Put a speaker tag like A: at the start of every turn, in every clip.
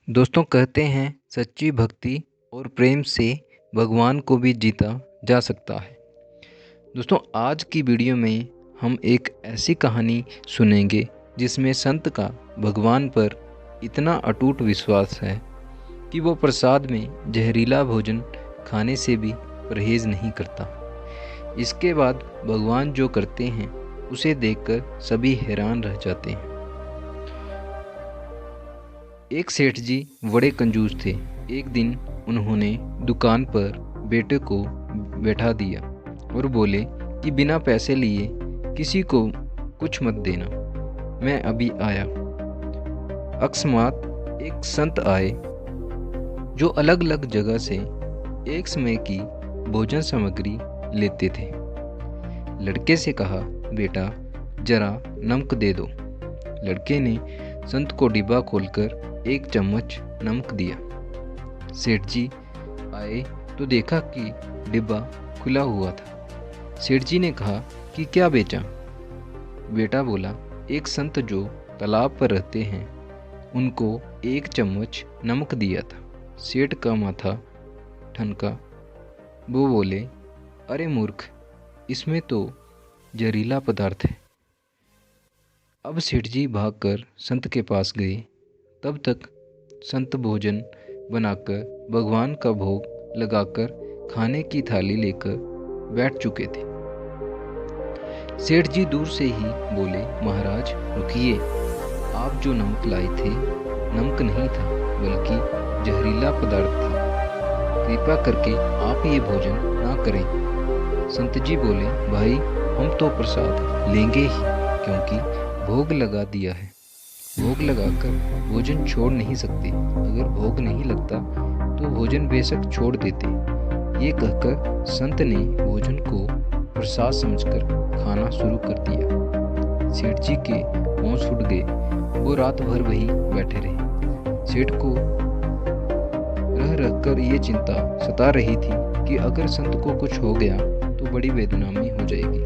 A: दोस्तों कहते हैं सच्ची भक्ति और प्रेम से भगवान को भी जीता जा सकता है। दोस्तों आज की वीडियो में हम एक ऐसी कहानी सुनेंगे जिसमें संत का भगवान पर इतना अटूट विश्वास है कि वो प्रसाद में जहरीला भोजन खाने से भी परहेज नहीं करता। इसके बाद भगवान जो करते हैं उसे देखकर सभी हैरान रह जाते हैं। एक सेठ जी बड़े कंजूस थे। एक दिन उन्होंने दुकान पर बेटे को बैठा दिया और बोले कि बिना पैसे लिए किसी को कुछ मत देना, मैं अभी आया। अकस्मात एक संत आए जो अलग अलग जगह से एक समय की भोजन सामग्री लेते थे। लड़के से कहा, बेटा जरा नमक दे दो। लड़के ने संत को डिब्बा खोलकर एक चम्मच नमक दिया। सेठ जी आए तो देखा कि डिब्बा खुला हुआ था। सेठ जी ने कहा कि क्या बेचा? बेटा बोला, एक संत जो तालाब पर रहते हैं उनको एक चम्मच नमक दिया था। सेठ का माथा ठनका। वो बोले, अरे मूर्ख, इसमें तो जहरीला पदार्थ है। अब सेठ जी भागकर संत के पास गए। तब तक संत भोजन बनाकर भगवान का भोग लगाकर खाने की थाली लेकर बैठ चुके थे। सेठ जी दूर से ही बोले, महाराज रुकिए, आप जो नमक लाए थे नमक नहीं था बल्कि जहरीला पदार्थ था। कृपा करके आप ये भोजन ना करें। संत जी बोले, भाई हम तो प्रसाद लेंगे ही, क्योंकि भोग लगा दिया है। भोग लगाकर भोजन छोड़ नहीं सकते। अगर भोग नहीं लगता तो भोजन बेशक छोड़ देते। ये कहकर संत ने भोजन को प्रसाद समझकर खाना शुरू कर दिया। सेठ जी के होश उड़ गए। वो रात भर वहीं बैठे रहे। सेठ को रह रहकर ये चिंता सता रही थी कि अगर संत को कुछ हो गया तो बड़ी बेदनामी हो जाएगी।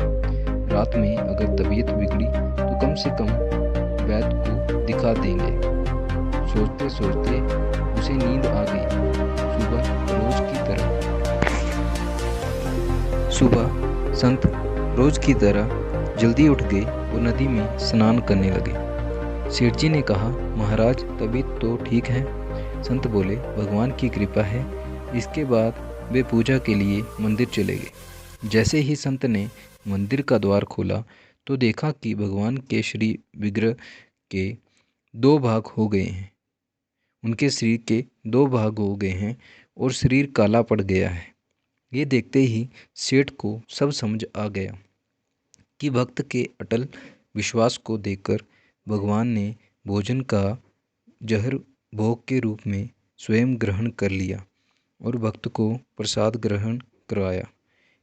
A: रात में अगर तबीयत बिगड़ी तो कम से कम वैद्य को दिखा देंगे। सोचते सोचते उसे नींद आ गई। सुबह संत रोज की तरह जल्दी उठ गए और नदी में स्नान करने लगे। सेठ जी ने कहा, महाराज तबीयत तो ठीक है? संत बोले, भगवान की कृपा है। इसके बाद वे पूजा के लिए मंदिर चले गए। जैसे ही संत ने मंदिर का द्वार खोला तो देखा कि भगवान के श्री विग्रह के दो भाग हो गए हैं। उनके शरीर के दो भाग हो गए हैं और शरीर काला पड़ गया है। ये देखते ही सेठ को सब समझ आ गया कि भक्त के अटल विश्वास को देखकर भगवान ने भोजन का जहर भोग के रूप में स्वयं ग्रहण कर लिया और भक्त को प्रसाद ग्रहण करवाया।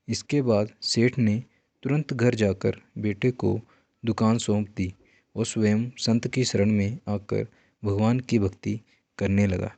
A: इसके बाद सेठ ने तुरंत घर जाकर बेटे को दुकान सौंप दी और स्वयं संत की शरण में आकर भगवान की भक्ति करने लगा।